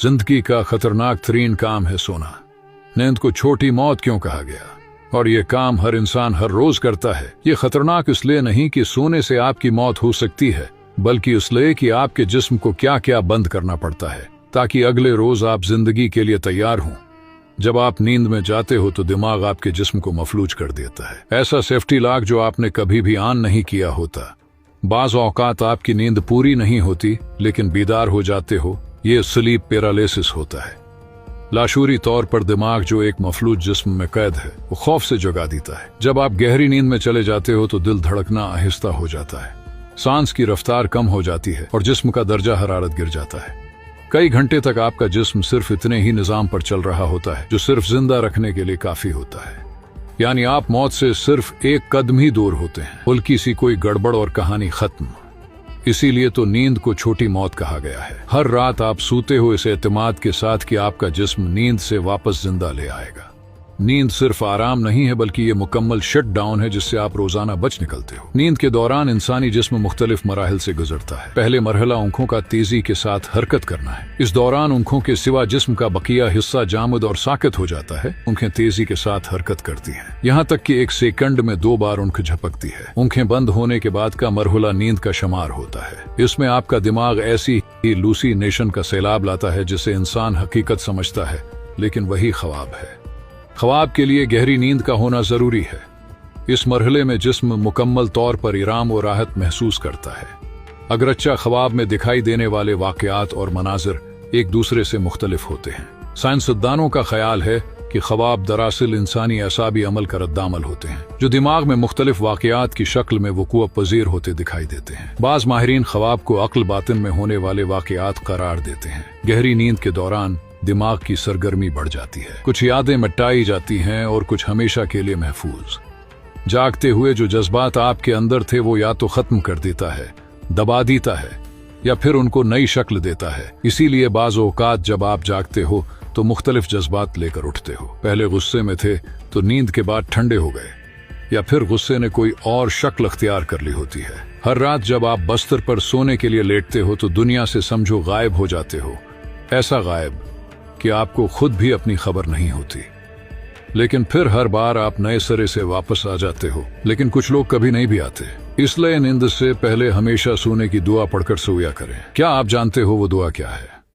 जिंदगी का खतरनाक तरीन काम है सोना। नींद को छोटी मौत क्यों कहा गया? और ये काम हर इंसान हर रोज करता है। ये खतरनाक इसलिए नहीं कि सोने से आपकी मौत हो सकती है, बल्कि इसलिए कि आपके जिस्म को क्या क्या बंद करना पड़ता है ताकि अगले रोज आप जिंदगी के लिए तैयार हों। जब आप नींद में जाते हो तो दिमाग आपके जिस्म को मफलूज कर देता है, ऐसा सेफ्टी लॉक जो आपने कभी भी ऑन नहीं किया होता। बाज औकात आपकी नींद पूरी नहीं होती लेकिन बीदार हो जाते हो, ये स्लीप पैरालिसिस होता है। लाशूरी तौर पर दिमाग जो एक मफलूज जिस्म में कैद है वो खौफ से जगा देता है। जब आप गहरी नींद में चले जाते हो तो दिल धड़कना आहिस्ता हो जाता है, सांस की रफ्तार कम हो जाती है और जिस्म का दर्जा हरारत गिर जाता है। कई घंटे तक आपका जिस्म सिर्फ इतने ही निजाम पर चल रहा होता है जो सिर्फ जिंदा रखने के लिए काफी होता है। यानी आप मौत से सिर्फ एक कदम ही दूर होते हैं। हल्की सी कोई गड़बड़ और कहानी खत्म। इसीलिए तो नींद को छोटी मौत कहा गया है। हर रात आप सोते हो इस एतमाद के साथ कि आपका जिस्म नींद से वापस जिंदा ले आएगा। नींद सिर्फ आराम नहीं है बल्कि ये मुकम्मल शट डाउन है जिससे आप रोजाना बच निकलते हो। नींद के दौरान इंसानी जिस्म मुख्तलिफ मराहिल से गुजरता है। पहले मरहला आंखों का तेजी के साथ हरकत करना है। इस दौरान आंखों के सिवा जिस्म का बकिया हिस्सा जामुद और साकित हो जाता है। आंखें तेजी के साथ हरकत करती हैं, यहाँ तक कि एक सेकंड में 2 बार आंख झपकती है। आंखें बंद होने के बाद का मरहला नींद का शुमार होता है। इसमें आपका दिमाग ऐसी ही लूसीनेशन का सैलाब लाता है जिसे इंसान हकीकत समझता है लेकिन वही ख्वाब है। ख्वाब के लिए गहरी नींद का होना जरूरी है। इस मरहले में जिस्म मुकम्मल तौर पर आराम और राहत महसूस करता है। अगरच्चा ख्वाब में दिखाई देने वाले वाकयात और मनाजिर एक दूसरे से मुख्तलिफ होते हैं। साइंसदानों का ख्याल है कि ख्वाब दरअसल इंसानी असाबी अमल का रद्दामल होते हैं जो दिमाग में मुख्तलिफ वाकयात की शक्ल में वकूअ पजीर होते दिखाई देते हैं। बाज माहिरीन ख्वाब को अक्ल बातिन में होने वाले वाकयात करार देते हैं। गहरी नींद के दौरान दिमाग की सरगर्मी बढ़ जाती है, कुछ यादें मिटाई जाती हैं और कुछ हमेशा के लिए महफूज। जागते हुए जो जज्बात आपके अंदर थे वो या तो खत्म कर देता है, दबा देता है या फिर उनको नई शक्ल देता है। इसीलिए बाज़ औक़ात जब आप जागते हो तो मुख्तलिफ जज्बात लेकर उठते हो। पहले गुस्से में थे तो नींद के बाद ठंडे हो गए, या फिर गुस्से ने कोई और शक्ल अख्तियार कर ली होती है। हर रात जब आप बस्तर पर सोने के लिए लेटते हो तो दुनिया से समझो गायब हो जाते हो, ऐसा गायब कि आपको खुद भी अपनी खबर नहीं होती। लेकिन फिर हर बार आप नए सिरे से वापस आ जाते हो। लेकिन कुछ लोग कभी नहीं भी आते, इसलिए नींद से पहले हमेशा सोने की दुआ पढ़कर सोया करें। क्या आप जानते हो वो दुआ क्या है?